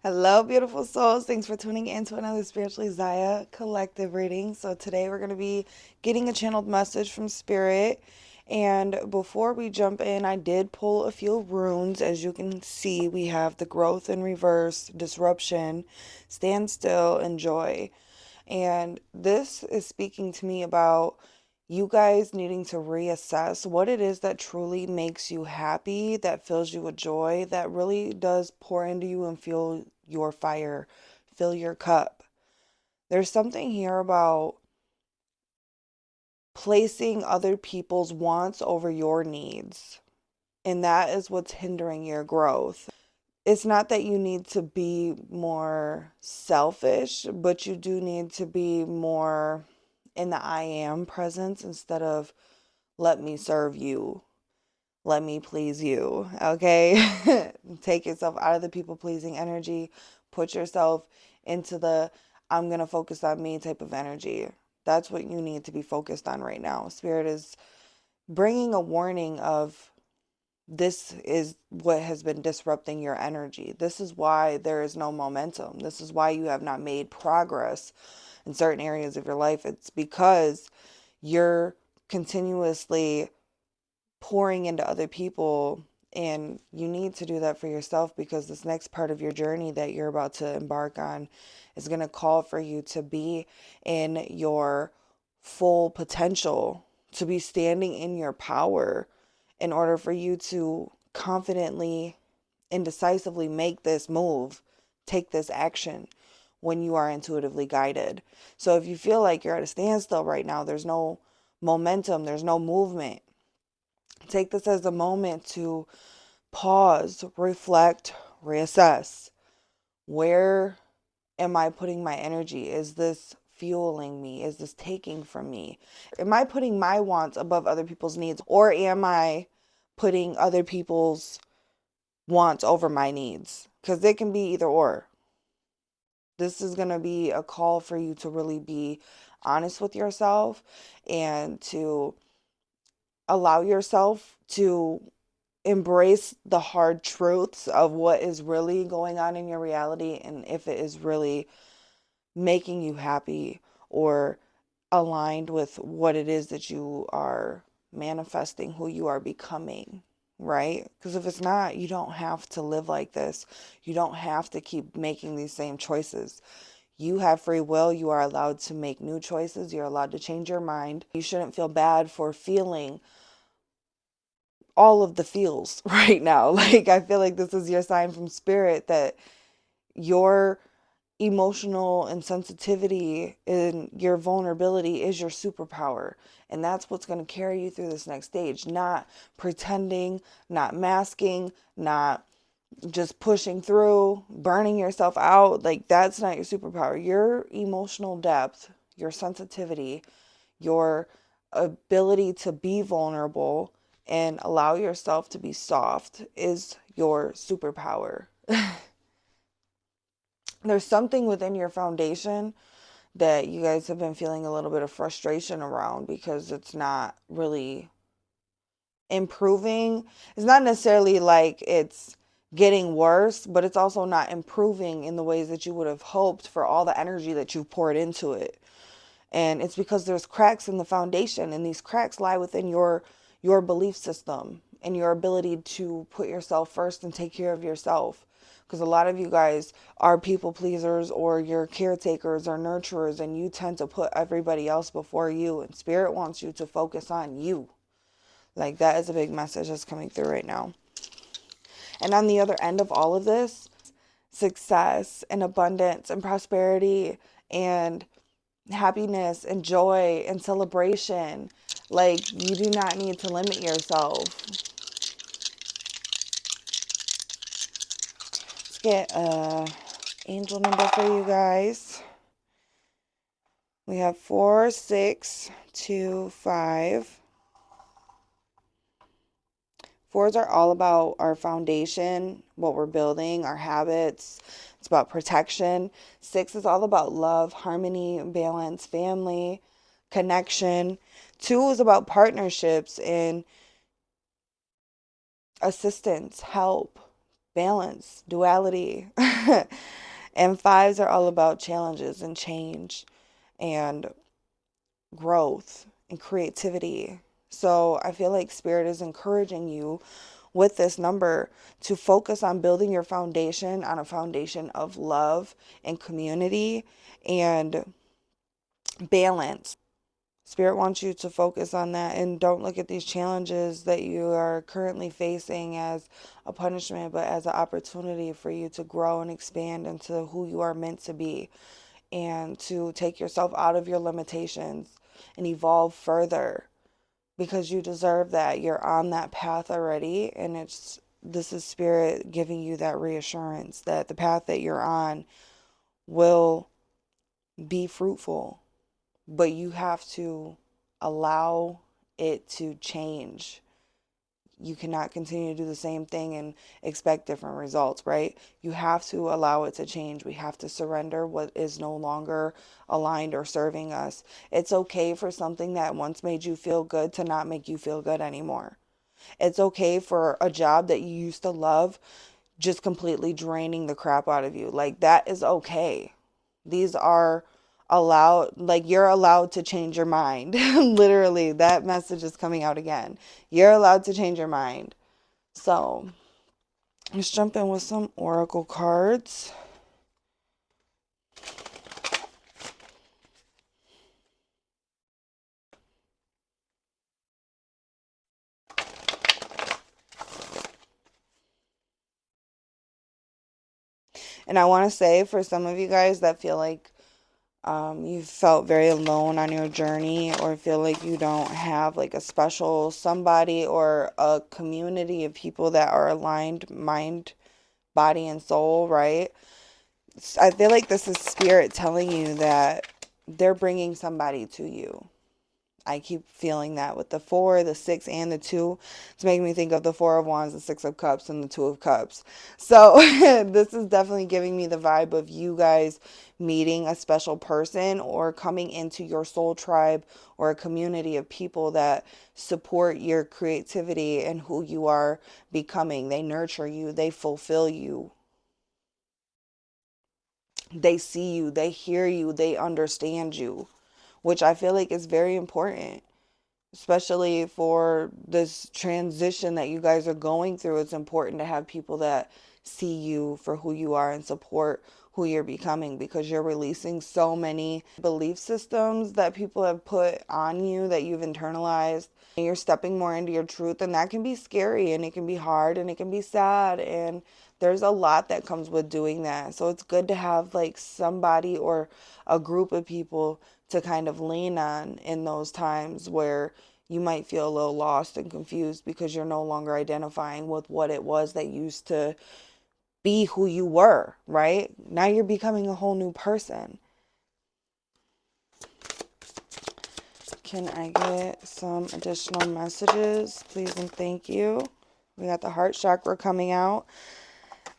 Hello, beautiful souls. Thanks for tuning in to another Spiritually Ziya collective reading. So, today we're going to be getting a channeled message from Spirit. And before we jump in, I did pull a few runes. As you can see, we have the growth in reverse, disruption, stand still, and joy. And this is speaking to me about you guys needing to reassess what it is that truly makes you happy, that fills you with joy, that really does pour into you and fuel your fire, fill your cup. There's something here about placing other people's wants over your needs, and that is what's hindering your growth. It's not that you need to be more selfish, but you do need to be more in the I am presence instead of let me serve you, let me please you. Okay? Take yourself out of the people pleasing energy, put yourself into the I'm going to focus on me type of energy. That's what you need to be focused on right now. Spirit is bringing a warning of this is what has been disrupting your energy. This is why there is no momentum. This is why you have not made progress in certain areas of your life. It's because you're continuously pouring into other people, and you need to do that for yourself, because this next part of your journey that you're about to embark on is going to call for you to be in your full potential, to be standing in your power in order for you to confidently and decisively make this move, take this action when you are intuitively guided. So if you feel like you're at a standstill right now, there's no momentum, there's no movement, take this as a moment to pause, reflect, reassess. Where am I putting my energy? Is this fueling me? Is this taking from me? Am I putting my wants above other people's needs? Or am I putting other people's wants over my needs? Because it can be either or. This is going to be a call for you to really be honest with yourself and to allow yourself to embrace the hard truths of what is really going on in your reality, and if it is really making you happy or aligned with what it is that you are manifesting, who you are becoming, right? Because if it's not, you don't have to live like this. You don't have to keep making these same choices. You have free will. You are allowed to make new choices. You're allowed to change your mind. You shouldn't feel bad for feeling all of the feels right now. Like, I feel like this is your sign from spirit that your emotional and sensitivity and your vulnerability is your superpower. And that's what's going to carry you through this next stage. Not pretending, not masking, not just pushing through, burning yourself out. Like, that's not your superpower. Your emotional depth, your sensitivity, your ability to be vulnerable and allow yourself to be soft is your superpower. There's something within your foundation that you guys have been feeling a little bit of frustration around because it's not really improving. It's not necessarily like it's getting worse, but it's also not improving in the ways that you would have hoped for all the energy that you poured into it. And it's because there's cracks in the foundation, and these cracks lie within your belief system and your ability to put yourself first and take care of yourself. Because a lot of you guys are people pleasers, or you're caretakers or nurturers, and you tend to put everybody else before you, and spirit wants you to focus on you. Like, that is a big message that's coming through right now. And on the other end of all of this, success and abundance and prosperity and happiness and joy and celebration. Like, you do not need to limit yourself. Let's get a angel number for you guys. We have 4, 6, 2, 5. Fours are all about our foundation, what we're building, our habits. It's about protection. 6 is all about love, harmony, balance, family, connection. 2 is about partnerships and assistance, help, balance, duality. And fives are all about challenges and change and growth and creativity. So I feel like Spirit is encouraging you with this number to focus on building your foundation on a foundation of love and community and balance. Spirit wants you to focus on that and don't look at these challenges that you are currently facing as a punishment, but as an opportunity for you to grow and expand into who you are meant to be and to take yourself out of your limitations and evolve further because you deserve that. You're on that path already, and this is Spirit giving you that reassurance that the path that you're on will be fruitful, but you have to allow it to change. You cannot continue to do the same thing and expect different results, right? You have to allow it to change. We have to surrender what is no longer aligned or serving us. It's okay for something that once made you feel good to not make you feel good anymore. It's okay for a job that you used to love just completely draining the crap out of you. Like, that is okay. These are allowed, like, you're allowed to change your mind. Literally, that message is coming out again. You're allowed to change your mind. So, let's jump in with some oracle cards. And I want to say, for some of you guys that feel like you felt very alone on your journey, or feel like you don't have like a special somebody or a community of people that are aligned mind, body, and soul, right? I feel like this is Spirit telling you that they're bringing somebody to you. I keep feeling that with the 4, the 6, and the 2. It's making me think of the 4 of Wands, the 6 of Cups, and the 2 of Cups. So this is definitely giving me the vibe of you guys meeting a special person or coming into your soul tribe or a community of people that support your creativity and who you are becoming. They nurture you. They fulfill you. They see you. They hear you. They understand you, which I feel like is very important, especially for this transition that you guys are going through. It's important to have people that see you for who you are and support who you're becoming, because you're releasing so many belief systems that people have put on you that you've internalized, and you're stepping more into your truth, and that can be scary and it can be hard and it can be sad, and there's a lot that comes with doing that. So it's good to have like somebody or a group of people to kind of lean on in those times where you might feel a little lost and confused because you're no longer identifying with what it was that used to be who you were, right? Now you're becoming a whole new person. Can I get some additional messages, please and thank you? We got the heart chakra coming out.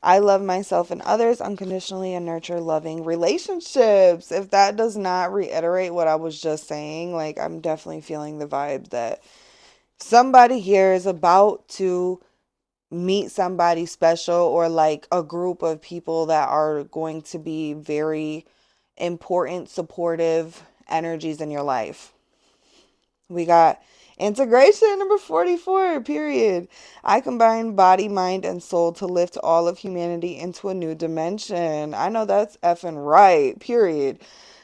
I love myself and others unconditionally and nurture loving relationships. If that does not reiterate what I was just saying, like, I'm definitely feeling the vibe that somebody here is about to meet somebody special, or like a group of people that are going to be very important, supportive energies in your life. We got integration, number 44, period. I combine body, mind, and soul to lift all of humanity into a new dimension. I know that's effing right, period.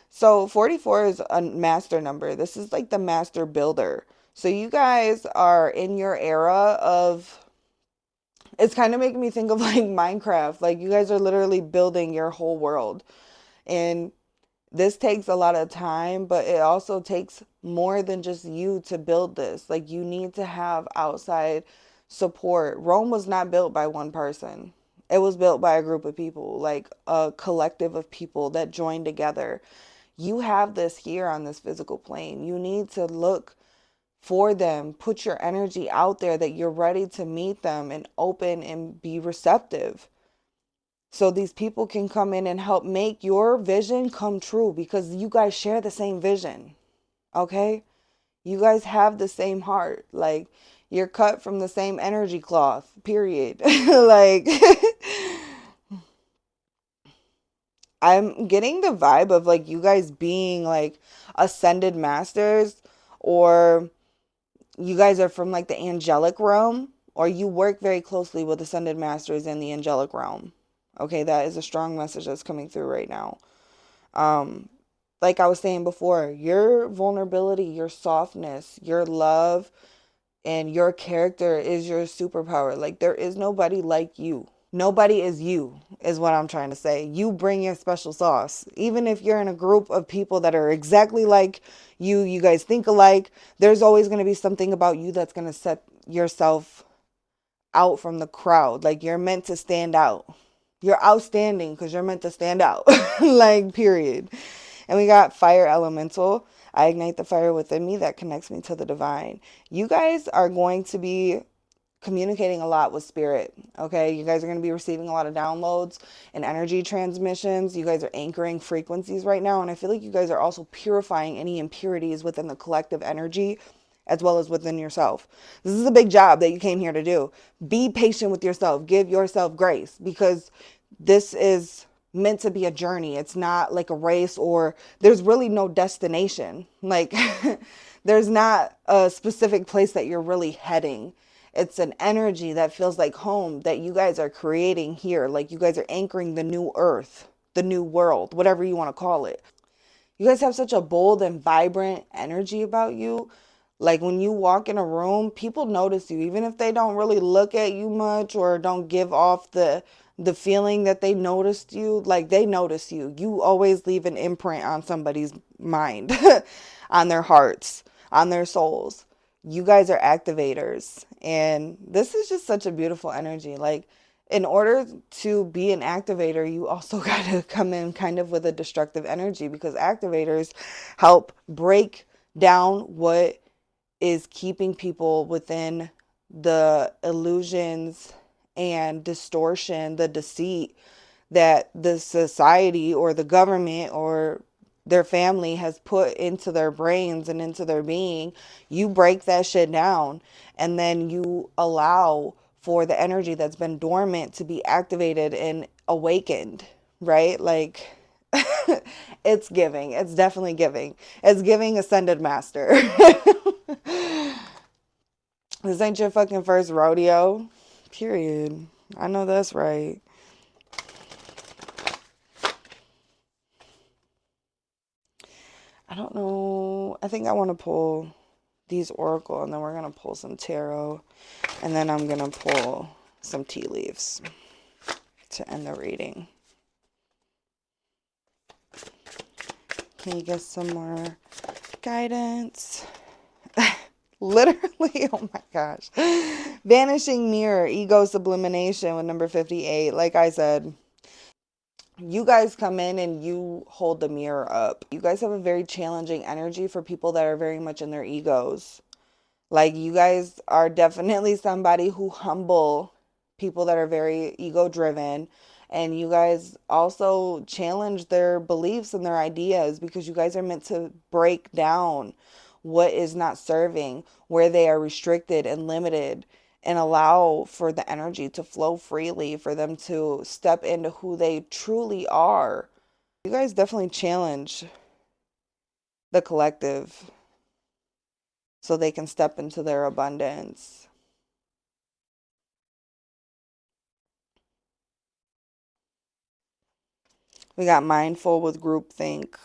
So 44 is a master number. This is like the master builder. So you guys are in your era of, it's kind of making me think of like Minecraft. Like, you guys are literally building your whole world. And this takes a lot of time, but it also takes more than just you to build this. Like, you need to have outside support. Rome was not built by one person. It was built by a group of people, like a collective of people that joined together. You have this here on this physical plane. You need to look for them, put your energy out there that you're ready to meet them and open and be receptive, so these people can come in and help make your vision come true, because you guys share the same vision. Okay? You guys have the same heart. Like, You're cut from the same energy cloth, period. Like, I'm getting the vibe of like you guys being like ascended masters, or you guys are from like the angelic realm, or you work very closely with ascended masters in the angelic realm. Okay, that is a strong message that's coming through right now. Um, like I was saying before, your vulnerability, your softness, your love, and your character is your superpower. Like, there is nobody like you. Nobody is you, is what I'm trying to say. You bring your special sauce. Even if you're in a group of people that are exactly like you guys think alike, there's always going to be something about you that's going to set yourself out from the crowd. Like, you're meant to stand out. You're outstanding because you're meant to stand out. Like, period. And we got fire elemental. I ignite the fire within me that connects me to the divine. You guys are going to be communicating a lot with spirit. Okay, you guys are going to be receiving a lot of downloads and energy transmissions. You guys are anchoring frequencies right now, and I feel like you guys are also purifying any impurities within the collective energy as well as within yourself. This is a big job that you came here to do. Be patient with yourself. Give yourself grace, because this is meant to be a journey. It's not like a race, or there's really no destination. Like, there's not a specific place that you're really heading. It's an energy that feels like home that you guys are creating here. Like, you guys are anchoring the new earth, the new world, whatever you want to call it. You guys have such a bold and vibrant energy about you. Like, when you walk in a room, people notice you, even if they don't really look at you much or don't give off the feeling that they noticed you. Like, they notice you. You always leave an imprint on somebody's mind, on their hearts, on their souls. You guys are activators, and this is just such a beautiful energy. Like, in order to be an activator, you also got to come in kind of with a destructive energy, because activators help break down what is keeping people within the illusions and distortion, the deceit that the society or the government or their family has put into their brains and into their being. You break that shit down, and then you allow for the energy that's been dormant to be activated and awakened, right? Like, it's giving. It's definitely giving. It's giving ascended master. This ain't your fucking first rodeo. Period. I know that's right. I don't know. I think I want to pull these oracle, and then we're going to pull some tarot, and then I'm going to pull some tea leaves to end the reading. Can you get some more guidance? Literally, oh my gosh. Vanishing mirror, ego sublimation with number 58. Like I said, you guys come in and you hold the mirror up. You guys have a very challenging energy for people that are very much in their egos. Like, you guys are definitely somebody who humble people that are very ego driven. And you guys also challenge their beliefs and their ideas, because you guys are meant to break down what is not serving, where they are restricted and limited, and allow for the energy to flow freely, for them to step into who they truly are. You guys definitely challenge the collective so they can step into their abundance. We got mindful with groupthink.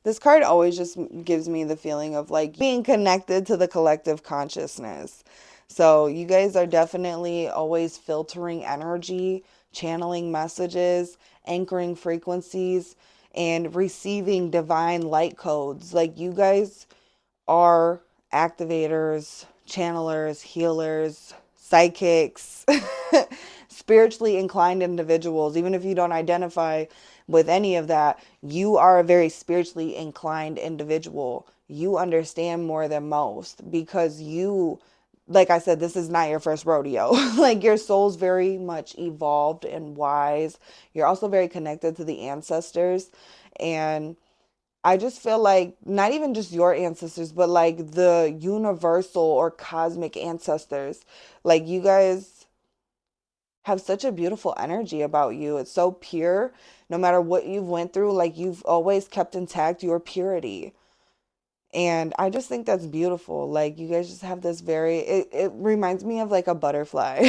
This card always just gives me the feeling of like being connected to the collective consciousness. So you guys are definitely always filtering energy, channeling messages, anchoring frequencies, and receiving divine light codes. Like, you guys are activators, channelers, healers, psychics, spiritually inclined individuals. Even if you don't identify with any of that, you are a very spiritually inclined individual. You understand more than most, because you, like I said, this is not your first rodeo. Like, your soul's very much evolved and wise. You're also very connected to the ancestors, and I just feel like not even just your ancestors, but like the universal or cosmic ancestors. Like you guys have such a beautiful energy about you. It's so pure. No matter what you've went through, like you've always kept intact your purity. And I just think that's beautiful. Like you guys just have this it reminds me of like a butterfly.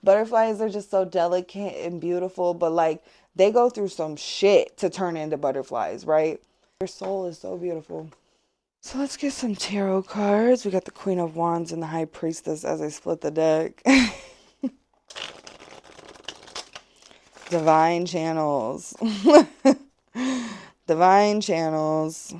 Butterflies are just so delicate and beautiful, but like they go through some shit to turn into butterflies, right? Your soul is so beautiful. So let's get some tarot cards. We got the Queen of Wands and the High Priestess as I split the deck. Divine channels. Divine channels.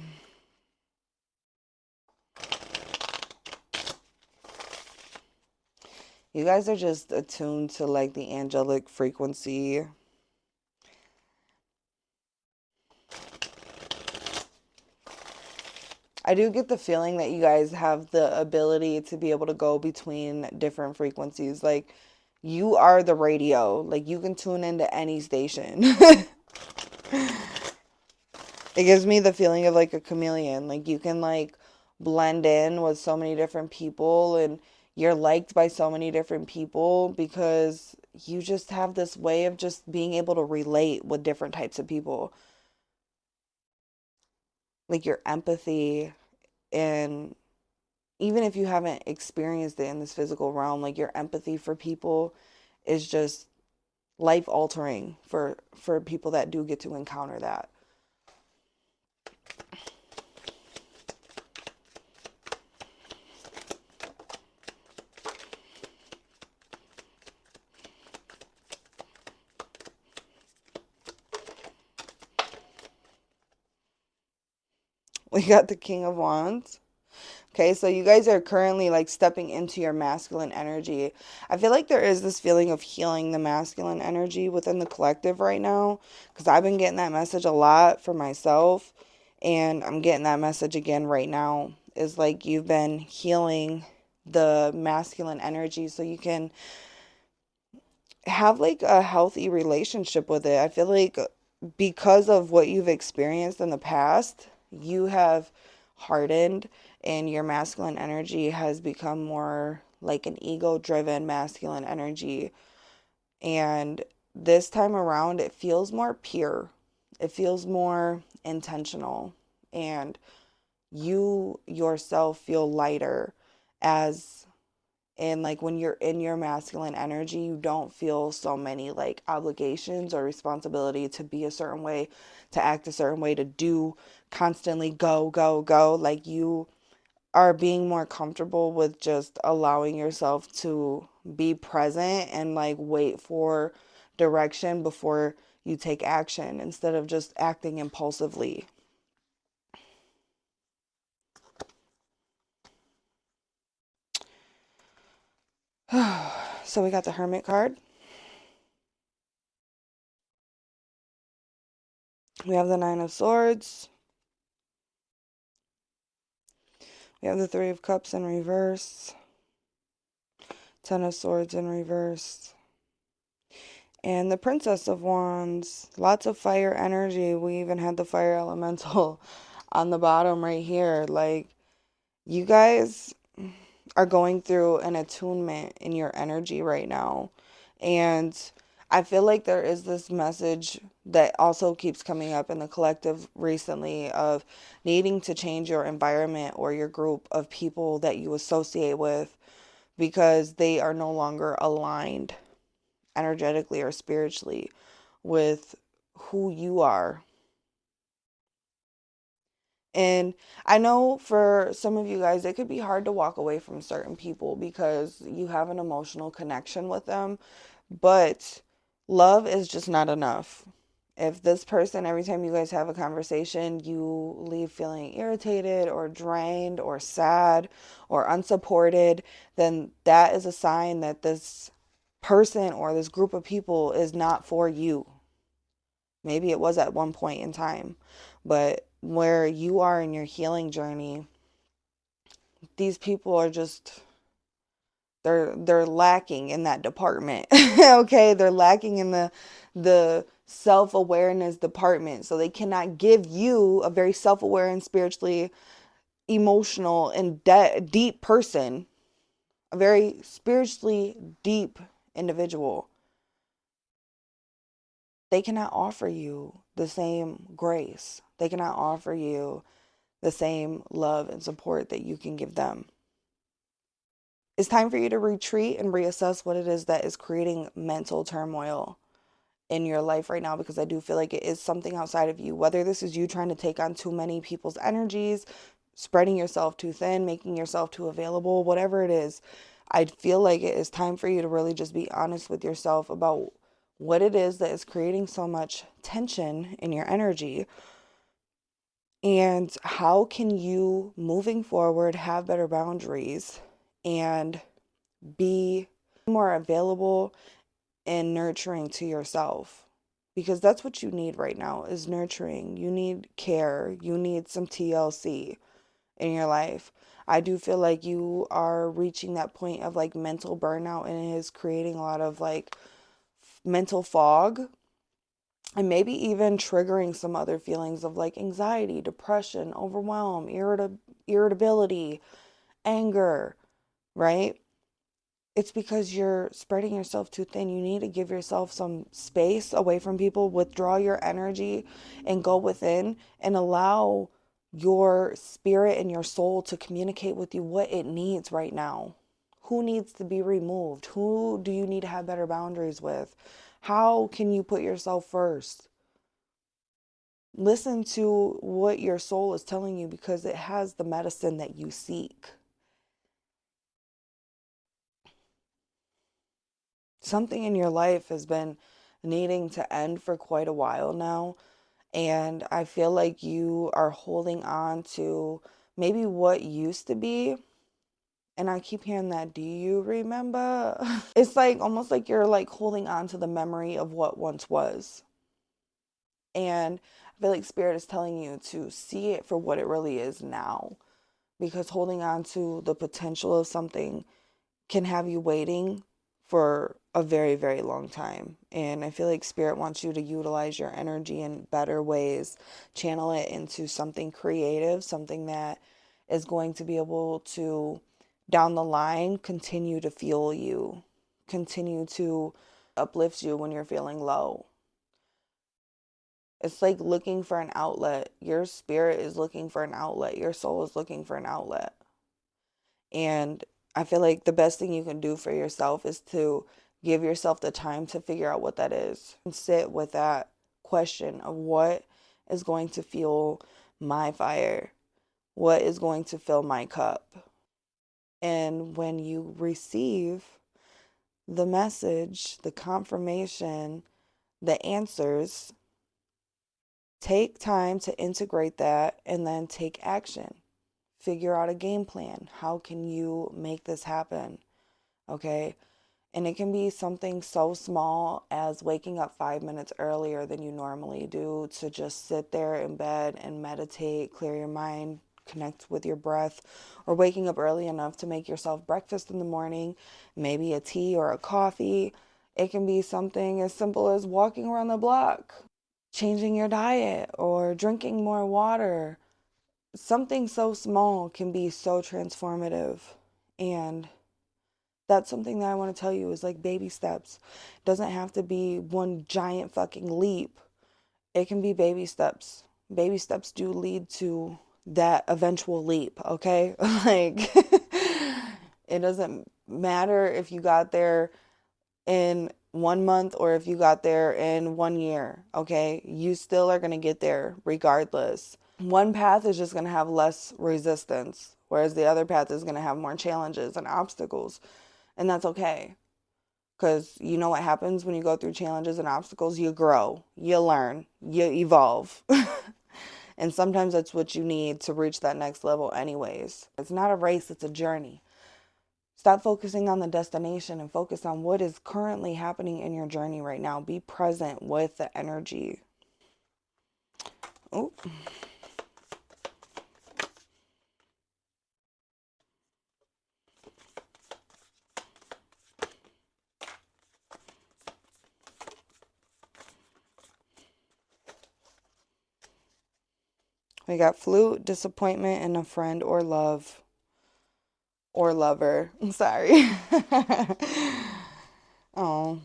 You guys are just attuned to like the angelic frequency. I do get the feeling that you guys have the ability to be able to go between different frequencies. Like you are the radio. Like you can tune into any station. It gives me the feeling of like a chameleon. Like you can like blend in with so many different people and you're liked by so many different people because you just have this way of just being able to relate with different types of people. Like your empathy, and even if you haven't experienced it in this physical realm, like your empathy for people is just life altering for people that do get to encounter that. We got the King of Wands. Okay, so you guys are currently like stepping into your masculine energy. I feel like there is this feeling of healing the masculine energy within the collective right now because I've been getting that message a lot for myself, and I'm getting that message again right now. Is like you've been healing the masculine energy so you can have like a healthy relationship with it. I feel like because of what you've experienced in the past, you have hardened and your masculine energy has become more like an ego driven masculine energy. And this time around, it feels more pure, it feels more intentional, and you yourself feel lighter as and like when you're in your masculine energy, you don't feel so many like obligations or responsibility to be a certain way, to act a certain way, to do constantly go, go, go. Like you are being more comfortable with just allowing yourself to be present and like wait for direction before you take action instead of just acting impulsively. So we got the Hermit card. We have the Nine of Swords. We have the Three of Cups in reverse, Ten of Swords in reverse, and the Princess of Wands. Lots of fire energy. We even had the fire elemental on the bottom right here. Like, you guys are going through an attunement in your energy right now. And I feel like there is this message that also keeps coming up in the collective recently of needing to change your environment or your group of people that you associate with because they are no longer aligned energetically or spiritually with who you are. And I know for some of you guys, it could be hard to walk away from certain people because you have an emotional connection with them, but love is just not enough. If this person, every time you guys have a conversation, you leave feeling irritated or drained or sad or unsupported, then that is a sign that this person or this group of people is not for you. Maybe it was at one point in time, but where you are in your healing journey, these people are just they're lacking in that department. Okay, they're lacking in the self-awareness department. So they cannot give you, a very self-aware and spiritually emotional and deep person, a very spiritually deep individual. They cannot offer you the same grace. They cannot offer you the same love and support that you can give them. It's time for you to retreat and reassess what it is that is creating mental turmoil in your life right now, because I do feel like it is something outside of you. Whether this is you trying to take on too many people's energies, spreading yourself too thin, making yourself too available, whatever it is, I feel like it is time for you to really just be honest with yourself about what it is that is creating so much tension in your energy, and how can you, moving forward, have better boundaries and be more available and nurturing to yourself, because that's what you need right now is nurturing. You need care. You need some TLC in your life. I do feel like you are reaching that point of like mental burnout, and it is creating a lot of like mental fog, and maybe even triggering some other feelings of like anxiety, depression, overwhelm, irritability, anger, right? It's because you're spreading yourself too thin. You need to give yourself some space away from people, withdraw your energy, and go within and allow your spirit and your soul to communicate with you what it needs right now. Who needs to be removed? Who do you need to have better boundaries with? How can you put yourself first? Listen to what your soul is telling you, because it has the medicine that you seek. Something in your life has been needing to end for quite a while now. And I feel like you are holding on to maybe what used to be. And I keep hearing that, do you remember? It's like almost like you're like holding on to the memory of what once was. And I feel like Spirit is telling you to see it for what it really is now. Because holding on to the potential of something can have you waiting for a very, very long time. And I feel like Spirit wants you to utilize your energy in better ways, channel it into something creative, something that is going to be able to, down the line, continue to fuel you, continue to uplift you when you're feeling low. It's like looking for an outlet. Your spirit is looking for an outlet. Your soul is looking for an outlet. And I feel like the best thing you can do for yourself is to give yourself the time to figure out what that is and sit with that question of what is going to fuel my fire, what is going to fill my cup. And when you receive the message, the confirmation, the answers, take time to integrate that and then take action. Figure out a game plan. How can you make this happen? Okay. And it can be something so small as waking up 5 minutes earlier than you normally do to just sit there in bed and meditate, clear your mind, connect with your breath, or waking up early enough to make yourself breakfast in the morning, maybe a tea or a coffee. It can be something as simple as walking around the block, changing your diet, or drinking more water. Something so small can be so transformative. And that's something that I want to tell you is like baby steps. It doesn't have to be one giant fucking leap. It can be baby steps. Baby steps do lead to that eventual leap, okay? Like, it doesn't matter if you got there in 1 month or if you got there in 1 year, okay? You still are going to get there regardless. One path is just going to have less resistance, whereas the other path is going to have more challenges and obstacles. And that's okay. Because you know what happens when you go through challenges and obstacles? You grow, you learn, you evolve. And sometimes that's what you need to reach that next level anyways. It's not a race, it's a journey. Stop focusing on the destination and focus on what is currently happening in your journey right now. Be present with the energy. Oh. We got flute, disappointment, and a friend or love or lover. I'm sorry. Oh,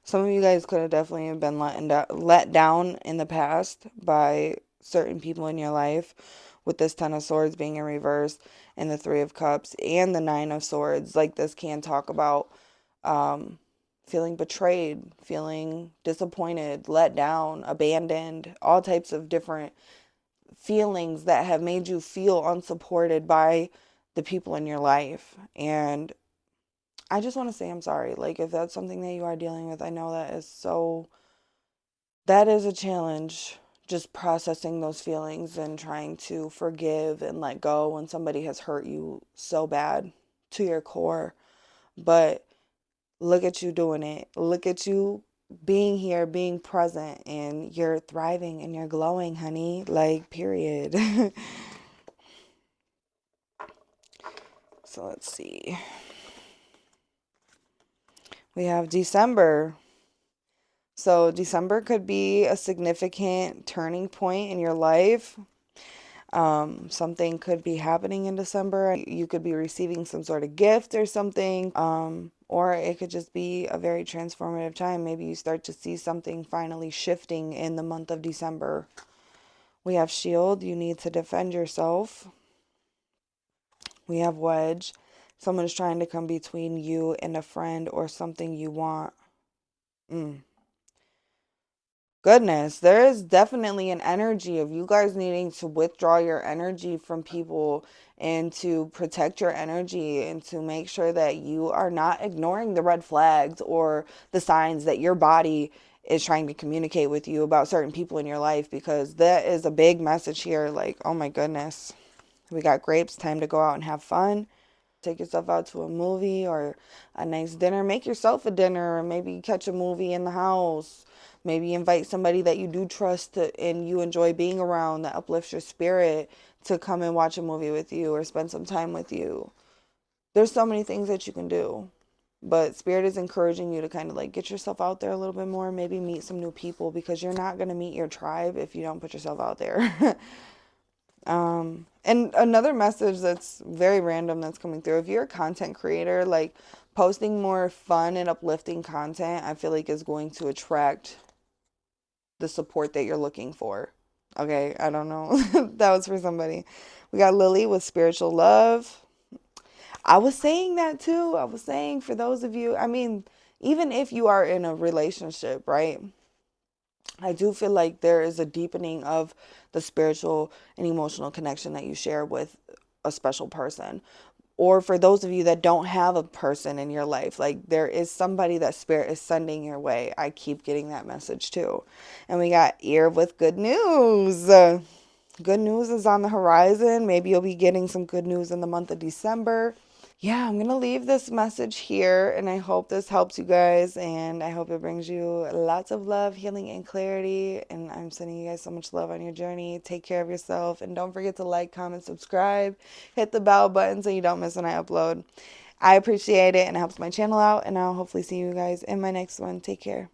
some of you guys could have definitely been let down in the past by certain people in your life, with this Ten of Swords being in reverse and the Three of Cups and the Nine of Swords. Like, this can talk about um, feeling betrayed, feeling disappointed, let down, abandoned, all types of different feelings that have made you feel unsupported by the people in your life. And I just want to say I'm sorry. Like, if that's something that you are dealing with, I know that is a challenge. Just processing those feelings and trying to forgive and let go when somebody has hurt you so bad to your core. But look at you doing it. Look at you being here, being present, and you're thriving and you're glowing, honey. Like, period. So let's see. We have December. So December could be a significant turning point in your life. Something could be happening in December. You could be receiving some sort of gift or something. Or it could just be a very transformative time. Maybe you start to see something finally shifting in the month of December. We have Shield. You need to defend yourself. We have Wedge. Someone is trying to come between you and a friend or something you want. Goodness, there is definitely an energy of you guys needing to withdraw your energy from people and to protect your energy and to make sure that you are not ignoring the red flags or the signs that your body is trying to communicate with you about certain people in your life, because that is a big message here. Like, oh my goodness. We got grapes, time to go out and have fun. Take yourself out to a movie or a nice dinner. Make yourself a dinner, or maybe catch a movie in the house. Maybe invite somebody that you do trust and you enjoy being around, that uplifts your spirit, to come and watch a movie with you or spend some time with you. There's so many things that you can do. But Spirit is encouraging you to kind of like get yourself out there a little bit more, maybe meet some new people, because you're not going to meet your tribe if you don't put yourself out there. And another message that's very random that's coming through, if you're a content creator, like, posting more fun and uplifting content, I feel like is going to attract the support that you're looking for. Okay, I don't know. That was for somebody. We got Lily with spiritual love. I was saying that too. I was saying, for those of you, I mean, even if you are in a relationship, right? I do feel like there is a deepening of the spiritual and emotional connection that you share with a special person. Or for those of you that don't have a person in your life, like, there is somebody that Spirit is sending your way. I keep getting that message too. And we got Ear with good news. Good news is on the horizon. Maybe you'll be getting some good news in the month of December. Yeah, I'm going to leave this message here, and I hope this helps you guys, and I hope it brings you lots of love, healing, and clarity. And I'm sending you guys so much love on your journey. Take care of yourself, and don't forget to like, comment, subscribe, hit the bell button so you don't miss when I upload. I appreciate it, and it helps my channel out, and I'll hopefully see you guys in my next one. Take care.